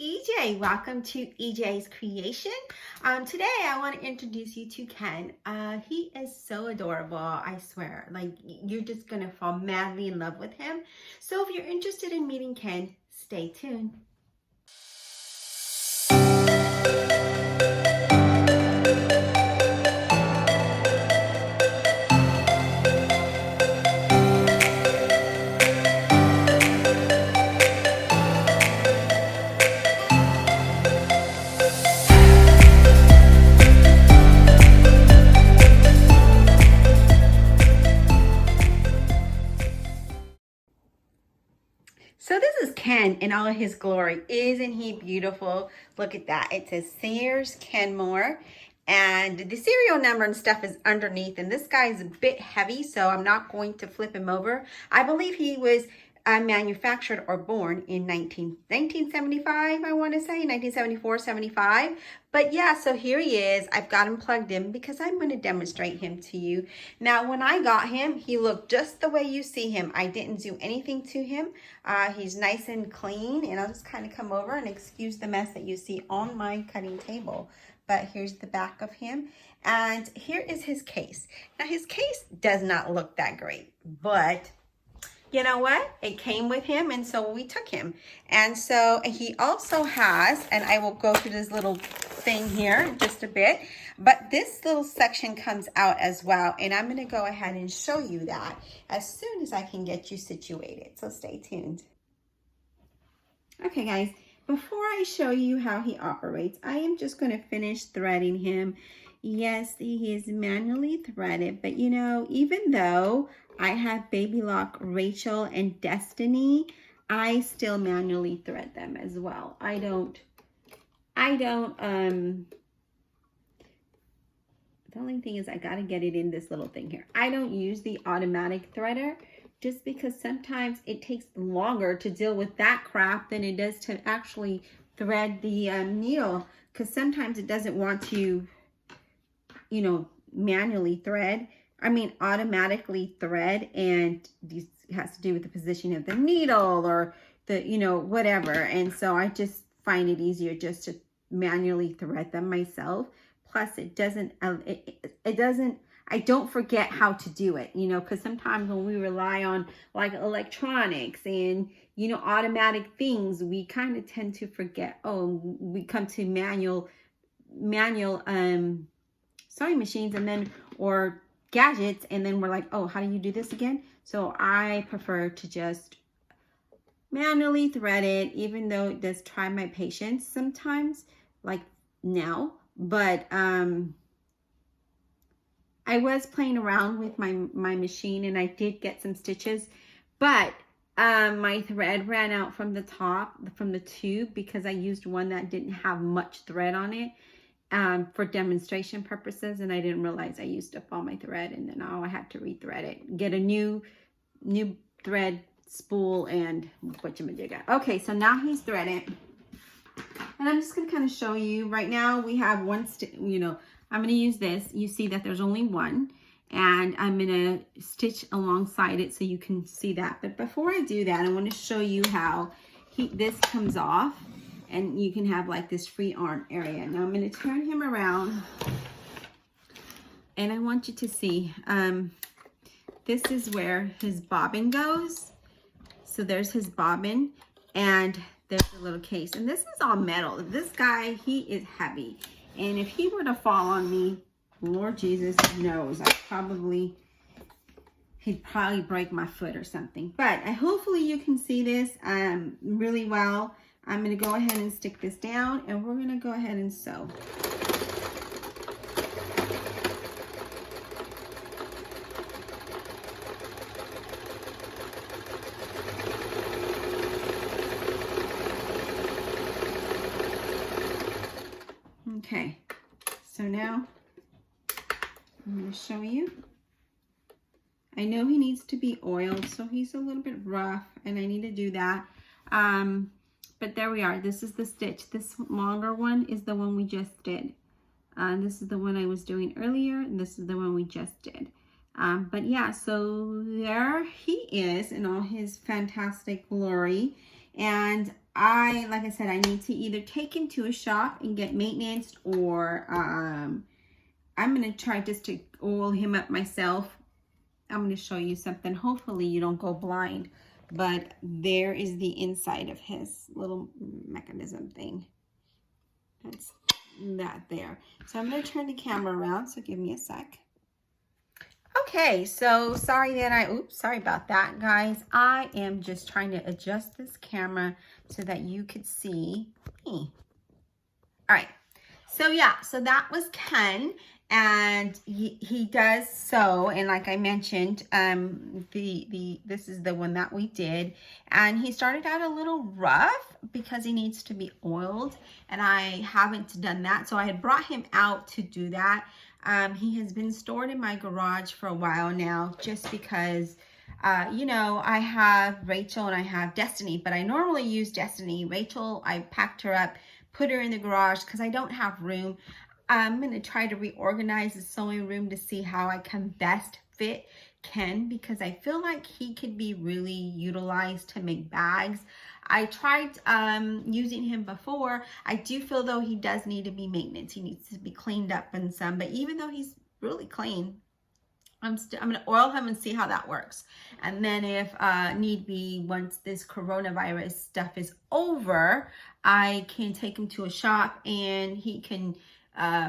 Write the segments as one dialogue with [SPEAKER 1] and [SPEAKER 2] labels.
[SPEAKER 1] EJ. Welcome to EJ's Creation. Today I want to introduce you to Ken. He is so adorable, I swear. Like, you're just gonna fall madly in love with him. So if you're interested in meeting Ken, stay tuned. So this is Ken in all of his glory. Isn't he beautiful? Look at that. It says Sears Kenmore. And the serial number and stuff is underneath. And this guy is a bit heavy, so I'm not going to flip him over. I believe he was manufactured or born in 1975, I want to say, 1974, 75. But yeah, so here he is. I've got him plugged in because I'm going to demonstrate him to you. Now, when I got him, he looked just the way you see him. I didn't do anything to him. He's nice and clean, and I'll just kind of come over and excuse the mess that you see on my cutting table. But here's the back of him, and here is his case. Now, his case does not look that great, but you know what? It came with him, and so we took him. And so he also has, and I will go through this little thing here in just a bit, but this little section comes out as well, and I'm going to go ahead and show you that as soon as I can get you situated. So stay tuned. Okay, guys, before I show you how he operates, I am just going to finish threading him. Yes, he is manually threaded, but you know, even though I have Baby Lock, Rachel, and Destiny, I still manually thread them as well. I don't, the only thing is I got to get it in this little thing here. I don't use the automatic threader just because sometimes it takes longer to deal with that crap than it does to actually thread the needle, because sometimes it doesn't want to, you know, manually thread. I mean, automatically thread, and this has to do with the position of the needle or the, you know, whatever. And so I just find it easier just to manually thread them myself. Plus, it doesn't, I don't forget how to do it, you know, because sometimes when we rely on like electronics and, you know, automatic things, we kind of tend to forget. Oh, we come to manual sewing machines, and then, or gadgets, and then we're like, oh, how do you do this again? So I prefer to just manually thread it, even though it does try my patience sometimes, like now. But I was playing around with my machine, and I did get some stitches, but my thread ran out from the top, from the tube, because I used one that didn't have much thread on it. For demonstration purposes, and I didn't realize I used up all my thread, and then I had to rethread it, get a new thread spool, and whatchamajigga. Okay, so now he's threaded, and I'm just gonna kind of show you. Right now we have one, you know, I'm gonna use this. You see that there's only one, and I'm gonna stitch alongside it so you can see that. But before I do that, I want to show you how this comes off. And you can have like this free arm area. Now I'm going to turn him around, and I want you to see, this is where his bobbin goes. So there's his bobbin, and there's a little case. And this is all metal. This guy, he is heavy. And if he were to fall on me, Lord Jesus knows, he'd probably break my foot or something. But hopefully you can see this really well. I'm going to go ahead and stick this down, and we're going to go ahead and sew. Okay, so now I'm going to show you. I know he needs to be oiled, so he's a little bit rough, and I need to do that. But there we are. This is the stitch. This longer one is the one we just did. This is the one I was doing earlier, and this is the one we just did. But yeah, so there he is in all his fantastic glory. And like I said, I need to either take him to a shop and get maintenance, or I'm going to try just to oil him up myself. I'm going to show you something. Hopefully you don't go blind, but there is the inside of his little mechanism thing. That's that there. So I'm going to turn the camera around, so give me a sec. Okay, so sorry about that, guys. I am just trying to adjust this camera so that you could see me. All right, so yeah, so that was Ken, and he does sew, and like I mentioned, this is the one that we did, and he started out a little rough because he needs to be oiled, and I haven't done that, so I had brought him out to do that. He has been stored in my garage for a while now, just because, you know, I have Rachel and I have Destiny, but I normally use Destiny. Rachel, I packed her up, put her in the garage because I don't have room. I'm going to try to reorganize the sewing room to see how I can best fit Ken, because I feel like he could be really utilized to make bags. I tried using him before. I do feel though he does need to be maintenance. He needs to be cleaned up and some, but even though he's really clean, I'm going to oil him and see how that works. And then if need be, once this coronavirus stuff is over, I can take him to a shop and he can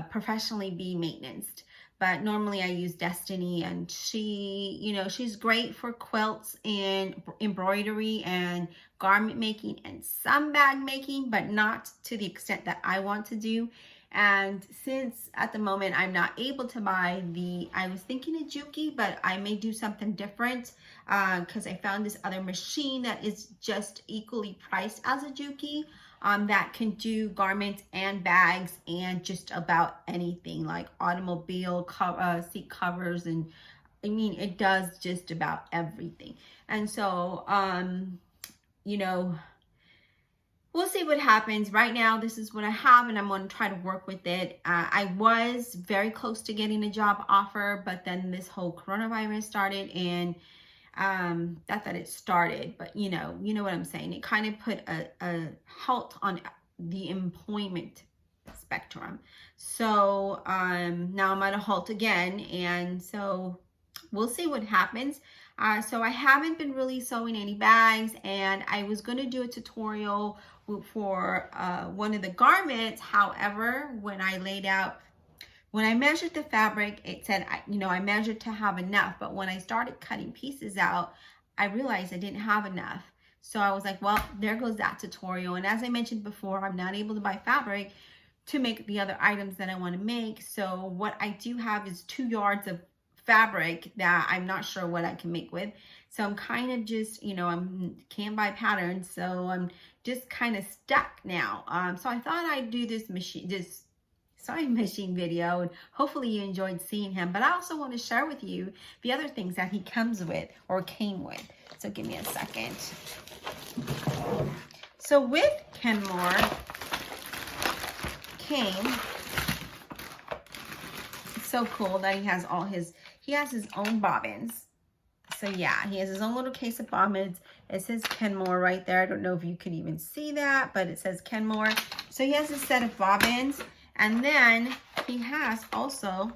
[SPEAKER 1] professionally be maintained. But normally I use Destiny, and she, you know, she's great for quilts and embroidery and garment making and some bag making, but not to the extent that I want to do. And since at the moment I'm not able to buy I was thinking of Juki, but I may do something different because I found this other machine that is just equally priced as a Juki. That can do garments and bags and just about anything, like automobile seat covers, and I mean, it does just about everything. And so, you know, we'll see what happens. Right now, this is what I have, and I'm going to try to work with it. I was very close to getting a job offer, but then this whole coronavirus started, and not that it started, but you know what I'm saying. It kind of put a halt on the employment spectrum. So now I'm at a halt again, and so we'll see what happens. So I haven't been really sewing any bags, and I was going to do a tutorial for one of the garments. However, when I measured the fabric, it said, you know, I measured to have enough, but when I started cutting pieces out, I realized I didn't have enough. So I was like, well, there goes that tutorial. And as I mentioned before, I'm not able to buy fabric to make the other items that I want to make. So what I do have is 2 yards of fabric that I'm not sure what I can make with. So I'm kind of just, you know, can't buy patterns, so I'm just kind of stuck now. So I thought I'd do this sewing machine video, and hopefully you enjoyed seeing him. But I also want to share with you the other things that he comes with or came with. So give me a second. So with Kenmore came, it's so cool that he has his own bobbins. So yeah, he has his own little case of bobbins. It says Kenmore right there. I don't know if you can even see that, but it says Kenmore. So he has a set of bobbins. And then he has also,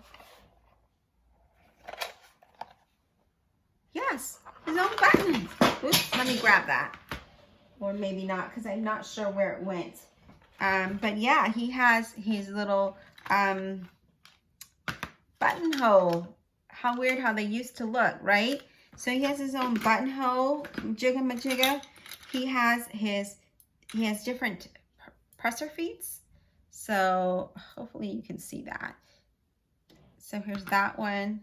[SPEAKER 1] yes, his own buttons. Oops, let me grab that. Or maybe not, because I'm not sure where it went. But yeah, he has his little buttonhole. How weird how they used to look, right? So he has his own buttonhole, jigga majigga. He has different presser feet. So hopefully you can see that. So here's that one.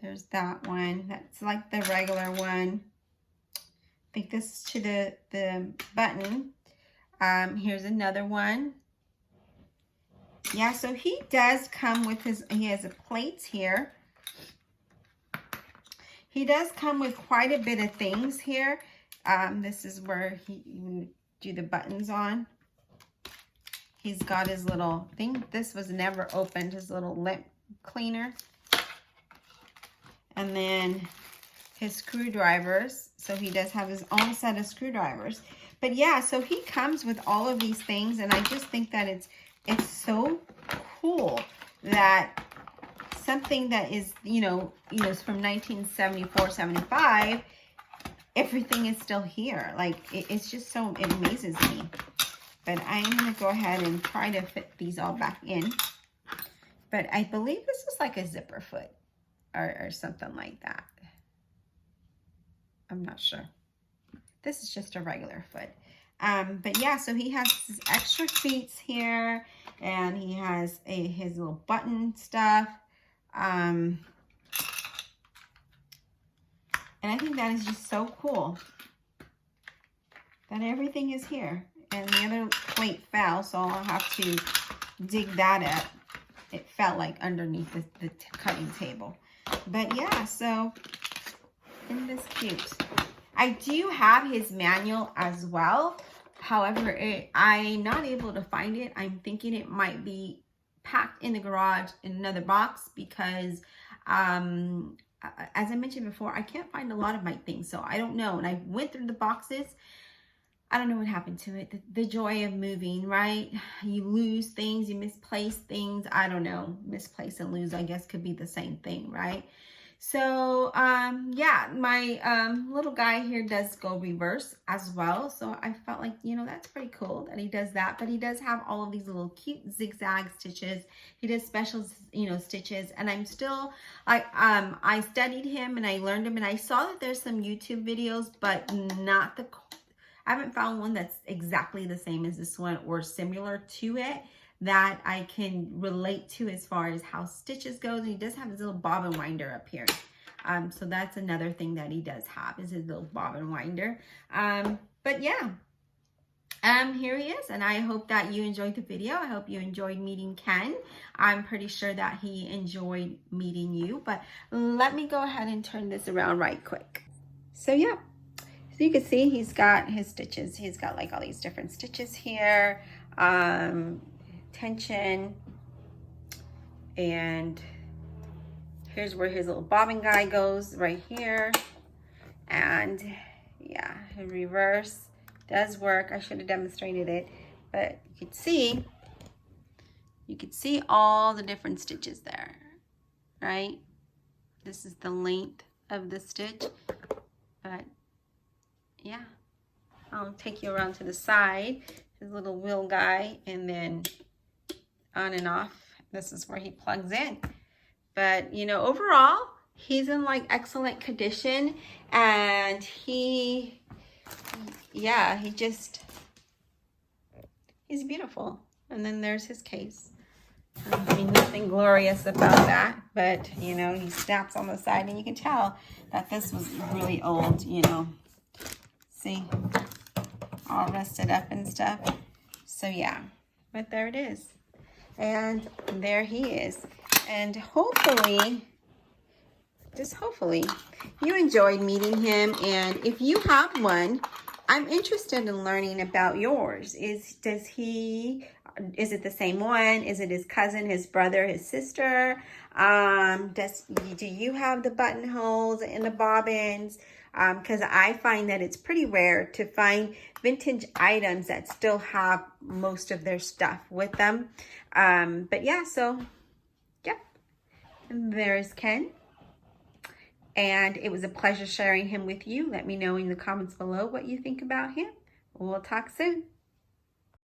[SPEAKER 1] There's that one. That's like the regular one. I think this is to the button. Here's another one. Yeah, so he does come with he has a plates here. He does come with quite a bit of things here. This is where you do the buttons on. He's got his little thing. This was never opened, his little lip cleaner. And then his screwdrivers. So he does have his own set of screwdrivers. But yeah, so he comes with all of these things, and I just think that it's so cool that something that is, is from 1974, 75, everything is still here. Like, it's just so, it amazes me. But I'm going to go ahead and try to fit these all back in. But I believe this is like a zipper foot or something like that. I'm not sure. This is just a regular foot. But yeah, so he has his extra feet here, and he has his little button stuff. And I think that is just so cool that everything is here. And the other plate fell, so I'll have to dig that up. It fell like underneath the cutting table. But yeah, so isn't this cute? I do have his manual as well. However, I'm not able to find it. I'm thinking it might be packed in the garage in another box because, as I mentioned before, I can't find a lot of my things. So I don't know. And I went through the boxes. I don't know what happened to it. The joy of moving, right? You lose things, you misplace things. I don't know. Misplace and lose, I guess, could be the same thing, right? So, yeah, my little guy here does go reverse as well. So I felt like, that's pretty cool that he does that. But he does have all of these little cute zigzag stitches. He does special, stitches. And I'm still, I studied him and I learned him. And I saw that there's some YouTube videos, but not I haven't found one that's exactly the same as this one or similar to it that I can relate to as far as how stitches goes. And he does have his little bobbin winder up here. So that's another thing that he does have is his little bobbin winder. But yeah, here he is. And I hope that you enjoyed the video. I hope you enjoyed meeting Ken. I'm pretty sure that he enjoyed meeting you. But let me go ahead and turn this around right quick. So yeah. So you can see he's got his stitches. He's got like all these different stitches here, tension, and here's where his little bobbin guy goes right here. And yeah, reverse does work. I should have demonstrated it, but you could see all the different stitches there, right? This is the length of the stitch, but yeah, I'll take you around to the side, his little wheel guy, and then on and off. This is where he plugs in. But, overall, he's in like excellent condition, and he's beautiful. And then there's his case. I mean, nothing glorious about that, but, he snaps on the side, and you can tell that this was really old, See, all rusted up and stuff. So yeah, but there it is. And there he is. And hopefully, just hopefully, you enjoyed meeting him. And if you have one, I'm interested in learning about yours. Is it the same one? Is it his cousin, his brother, his sister? Do you have the buttonholes and the bobbins? Because I find that it's pretty rare to find vintage items that still have most of their stuff with them. But yeah, so yeah, and there's Ken. And it was a pleasure sharing him with you. Let me know in the comments below what you think about him. We'll talk soon.